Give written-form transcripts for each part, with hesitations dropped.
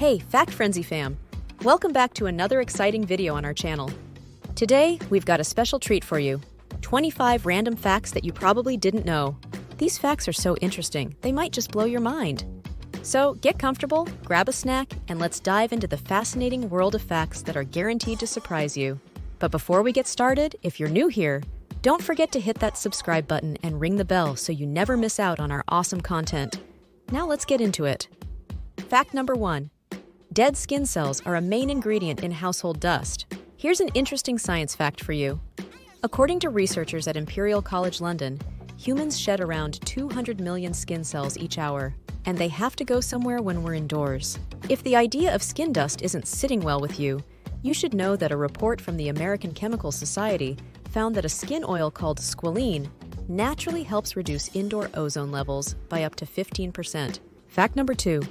Hey, FactFrenzy fam! Welcome back to another exciting video on our channel. Today, we've got a special treat for you. 25 random facts that you probably didn't know. These facts are so interesting, they might just blow your mind. So get comfortable, grab a snack, and let's dive into the fascinating world of facts that are guaranteed to surprise you. But before we get started, if you're new here, don't forget to hit that subscribe button and ring the bell so you never miss out on our awesome content. Now let's get into it. Fact number 1. Dead skin cells are a main ingredient in household dust. Here's an interesting science fact for you. According to researchers at Imperial College London, humans shed around 200 million skin cells each hour, and they have to go somewhere when we're indoors. If the idea of skin dust isn't sitting well with you, you should know that a report from the American Chemical Society found that a skin oil called squalene naturally helps reduce indoor ozone levels by up to 15%. Fact number 2.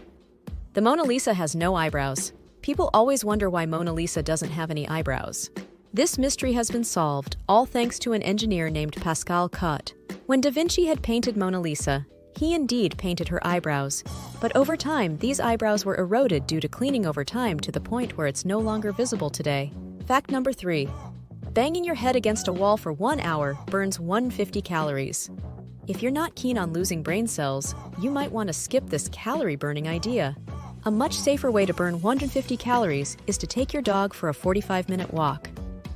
The Mona Lisa has no eyebrows. People always wonder why Mona Lisa doesn't have any eyebrows. This mystery has been solved, all thanks to an engineer named Pascal Cut. When Da Vinci had painted Mona Lisa, he indeed painted her eyebrows. But over time, these eyebrows were eroded due to cleaning over time to the point where it's no longer visible today. Fact number 3. Banging your head against a wall for 1 hour burns 150 calories. If you're not keen on losing brain cells, you might want to skip this calorie-burning idea. A much safer way to burn 150 calories is to take your dog for a 45-minute walk.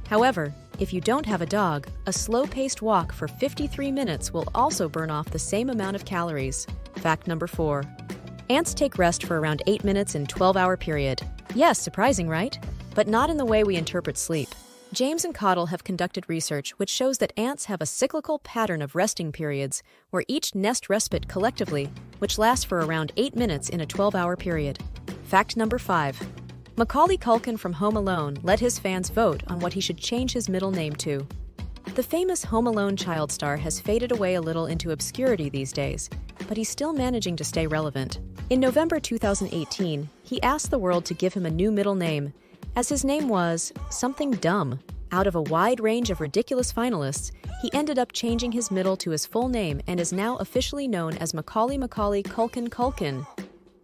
However, if you don't have a dog, a slow-paced walk for 53 minutes will also burn off the same amount of calories. Fact number 4. Ants take rest for around 8 minutes in 12-hour period. Yes, surprising, right? But not in the way we interpret sleep. James and Cottle have conducted research which shows that ants have a cyclical pattern of resting periods where each nest respite collectively, which lasts for around 8 minutes in a 12-hour period. Fact number 5. Macaulay Culkin from Home Alone let his fans vote on what he should change his middle name to. The famous Home Alone child star has faded away a little into obscurity these days, but he's still managing to stay relevant. In November 2018, he asked the world to give him a new middle name, as his name was something dumb. Out of a wide range of ridiculous finalists, he ended up changing his middle to his full name and is now officially known as Macaulay Culkin Culkin.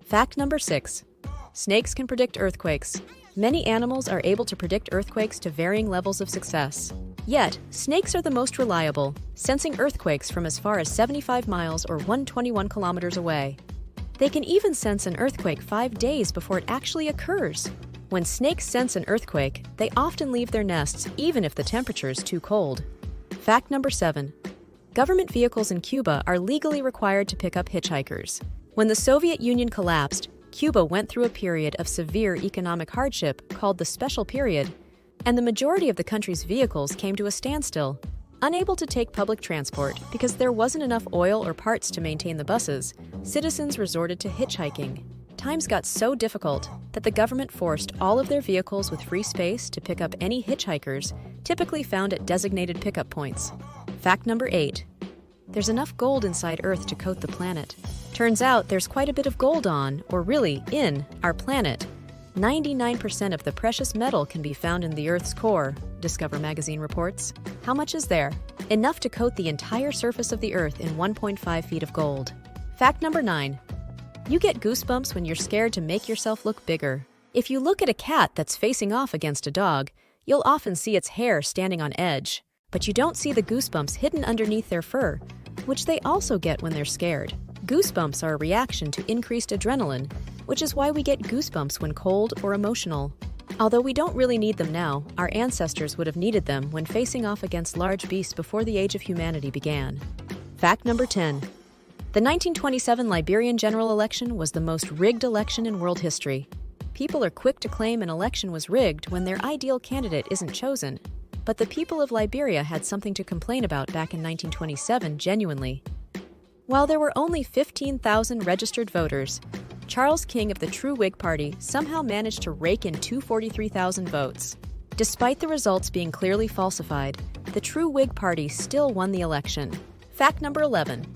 Fact number 6. Snakes can predict earthquakes. Many animals are able to predict earthquakes to varying levels of success. Yet, snakes are the most reliable, sensing earthquakes from as far as 75 miles or 121 kilometers away. They can even sense an earthquake 5 days before it actually occurs. When snakes sense an earthquake, they often leave their nests even if the temperature is too cold. Fact number 7. Government vehicles in Cuba are legally required to pick up hitchhikers. When the Soviet Union collapsed, Cuba went through a period of severe economic hardship called the Special Period, and the majority of the country's vehicles came to a standstill. Unable to take public transport because there wasn't enough oil or parts to maintain the buses, citizens resorted to hitchhiking. Times got so difficult that the government forced all of their vehicles with free space to pick up any hitchhikers typically found at designated pickup points. Fact number 8. There's enough gold inside Earth to coat the planet. Turns out there's quite a bit of gold on, or really in, our planet. 99% of the precious metal can be found in the Earth's core, Discover magazine reports. How much is there? Enough to coat the entire surface of the Earth in 1.5 feet of gold. Fact number 9. You get goosebumps when you're scared to make yourself look bigger. If you look at a cat that's facing off against a dog, you'll often see its hair standing on edge. But you don't see the goosebumps hidden underneath their fur, which they also get when they're scared. Goosebumps are a reaction to increased adrenaline, which is why we get goosebumps when cold or emotional. Although we don't really need them now, our ancestors would have needed them when facing off against large beasts before the age of humanity began. Fact number 10. The 1927 Liberian general election was the most rigged election in world history. People are quick to claim an election was rigged when their ideal candidate isn't chosen. But the people of Liberia had something to complain about back in 1927 genuinely. While there were only 15,000 registered voters, Charles King of the True Whig Party somehow managed to rake in 243,000 votes. Despite the results being clearly falsified, the True Whig Party still won the election. Fact number 11.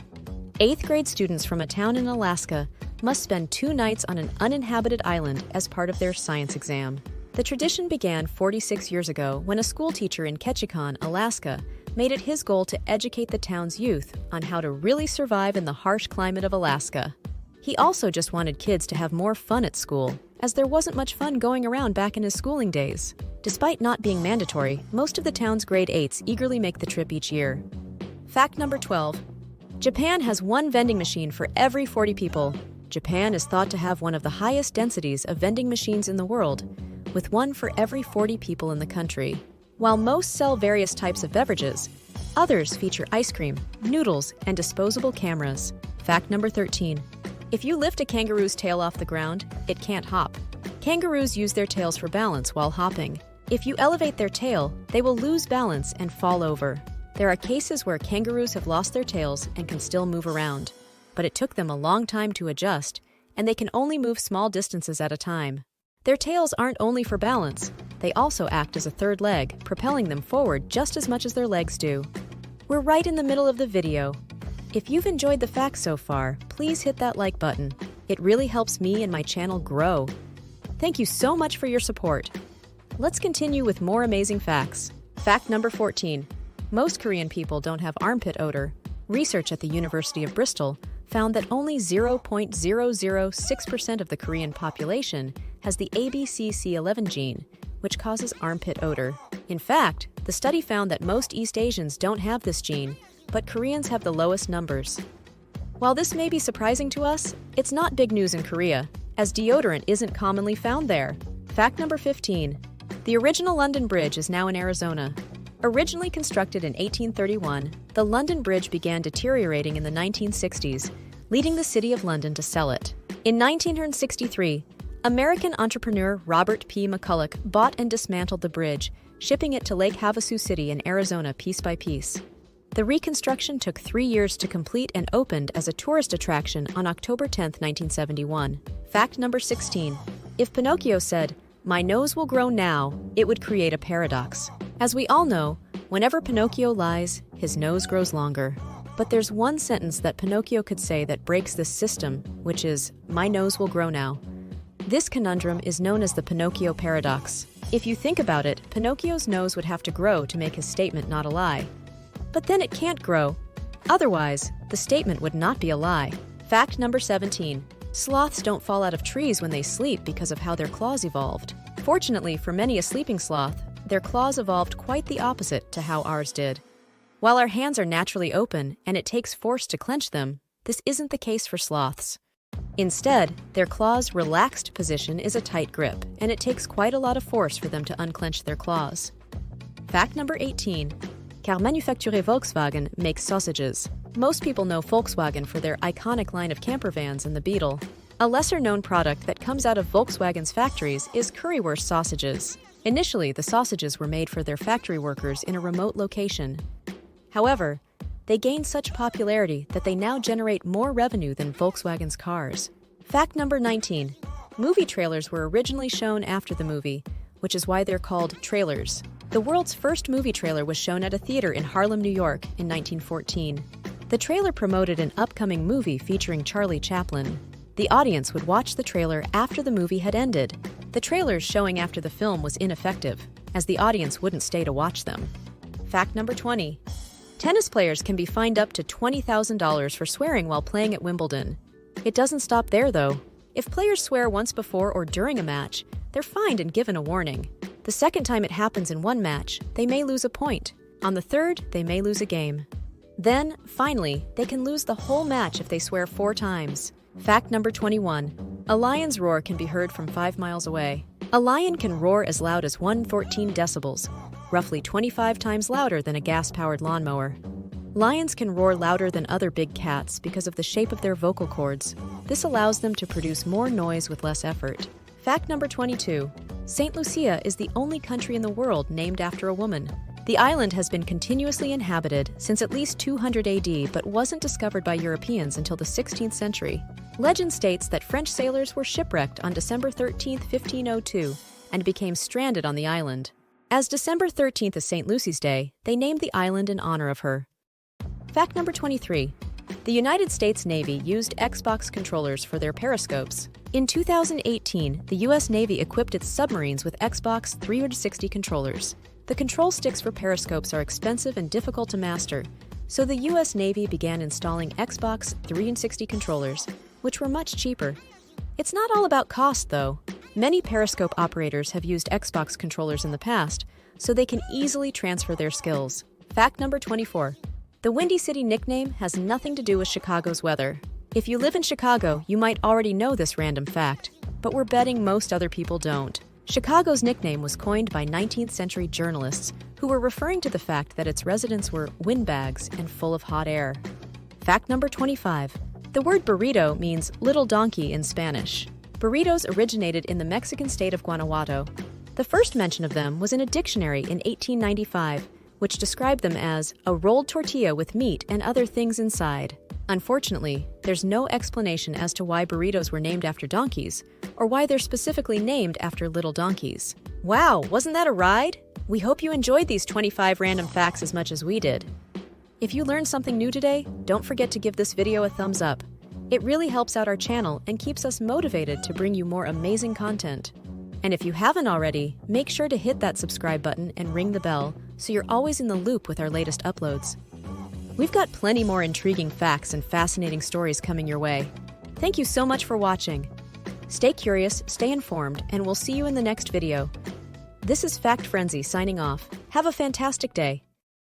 8th grade students from a town in Alaska must spend 2 nights on an uninhabited island as part of their science exam. The tradition began 46 years ago when a schoolteacher in Ketchikan, Alaska, made it his goal to educate the town's youth on how to really survive in the harsh climate of Alaska. He also just wanted kids to have more fun at school. as there wasn't much fun going around back in his schooling days. Despite not being mandatory, most of the town's grade 8s eagerly make the trip each year. Fact number 12. Japan has one vending machine for every 40 people. Japan is thought to have one of the highest densities of vending machines in the world, with one for every 40 people in the country. While most sell various types of beverages, others feature ice cream, noodles, and disposable cameras. Fact number 13. If you lift a kangaroo's tail off the ground, it can't hop. Kangaroos use their tails for balance while hopping. If you elevate their tail, they will lose balance and fall over. There are cases where kangaroos have lost their tails and can still move around, but it took them a long time to adjust, and they can only move small distances at a time. Their tails aren't only for balance, they also act as a third leg, propelling them forward just as much as their legs do. We're right in the middle of the video. If you've enjoyed the facts so far, please hit that like button. It really helps me and my channel grow. Thank you so much for your support. Let's continue with more amazing facts. Fact number 14. Most Korean people don't have armpit odor. Research at the University of Bristol found that only 0.006% of the Korean population has the ABCC11 gene, which causes armpit odor. In fact, the study found that most East Asians don't have this gene, but Koreans have the lowest numbers. While this may be surprising to us, it's not big news in Korea, as deodorant isn't commonly found there. Fact number 15. The original London Bridge is now in Arizona. Originally constructed in 1831, the London Bridge began deteriorating in the 1960s, leading the City of London to sell it. In 1963, American entrepreneur Robert P. McCulloch bought and dismantled the bridge, shipping it to Lake Havasu City in Arizona piece by piece. The reconstruction took 3 years to complete and opened as a tourist attraction on October 10, 1971. Fact number 16. If Pinocchio said, "My nose will grow now," it would create a paradox. As we all know, whenever Pinocchio lies, his nose grows longer. But there's one sentence that Pinocchio could say that breaks this system, which is, "My nose will grow now." This conundrum is known as the Pinocchio paradox. If you think about it, Pinocchio's nose would have to grow to make his statement not a lie. But then it can't grow. Otherwise, the statement would not be a lie. Fact number 17. Sloths don't fall out of trees when they sleep because of how their claws evolved. Fortunately for many a sleeping sloth, their claws evolved quite the opposite to how ours did. While our hands are naturally open and it takes force to clench them, this isn't the case for sloths. Instead, their claws' relaxed position is a tight grip, and it takes quite a lot of force for them to unclench their claws. Fact number 18. Car Manufacture Volkswagen makes sausages. Most people know Volkswagen for their iconic line of camper vans and the Beetle. A lesser-known product that comes out of Volkswagen's factories is currywurst sausages. Initially, the sausages were made for their factory workers in a remote location. However, they gained such popularity that they now generate more revenue than Volkswagen's cars. Fact number 19. Movie trailers were originally shown after the movie, which is why they're called trailers. The world's first movie trailer was shown at a theater in Harlem, New York in 1914. The trailer promoted an upcoming movie featuring Charlie Chaplin. The audience would watch the trailer after the movie had ended. The trailers showing after the film was ineffective, as the audience wouldn't stay to watch them. Fact number 20. Tennis players can be fined up to $20,000 for swearing while playing at Wimbledon. It doesn't stop there, though. If players swear once before or during a match, they're fined and given a warning. The second time it happens in one match, they may lose a point. On the third, they may lose a game. Then, finally, they can lose the whole match if they swear 4 times. Fact number 21. A lion's roar can be heard from 5 miles away. A lion can roar as loud as 114 decibels, roughly 25 times louder than a gas-powered lawnmower. Lions can roar louder than other big cats because of the shape of their vocal cords. This allows them to produce more noise with less effort. Fact number 22. St Lucia is the only country in the world named after a woman. The island has been continuously inhabited since at least 200 AD but wasn't discovered by Europeans until the 16th century. Legend states that French sailors were shipwrecked on December 13, 1502, and became stranded on the island. As December 13th is St. Lucy's Day, they named the island in honor of her. Fact number 23. The United States Navy used Xbox controllers for their periscopes. In 2018, the U.S. Navy equipped its submarines with Xbox 360 controllers. The control sticks for periscopes are expensive and difficult to master, so the U.S. Navy began installing Xbox 360 controllers, which were much cheaper. It's not all about cost, though. Many periscope operators have used Xbox controllers in the past, so they can easily transfer their skills. Fact number 24. The Windy City nickname has nothing to do with Chicago's weather. If you live in Chicago, you might already know this random fact, but we're betting most other people don't. Chicago's nickname was coined by 19th century journalists who were referring to the fact that its residents were windbags and full of hot air. Fact number 25. The word burrito means little donkey in Spanish. Burritos originated in the Mexican state of Guanajuato. The first mention of them was in a dictionary in 1895, which described them as a rolled tortilla with meat and other things inside. Unfortunately, there's no explanation as to why burritos were named after donkeys, or why they're specifically named after little donkeys. Wow, wasn't that a ride? We hope you enjoyed these 25 random facts as much as we did. If you learned something new today, don't forget to give this video a thumbs up. It really helps out our channel and keeps us motivated to bring you more amazing content. And if you haven't already, make sure to hit that subscribe button and ring the bell so you're always in the loop with our latest uploads. We've got plenty more intriguing facts and fascinating stories coming your way. Thank you so much for watching. Stay curious, stay informed, and we'll see you in the next video. This is FactFrenzy signing off. Have a fantastic day.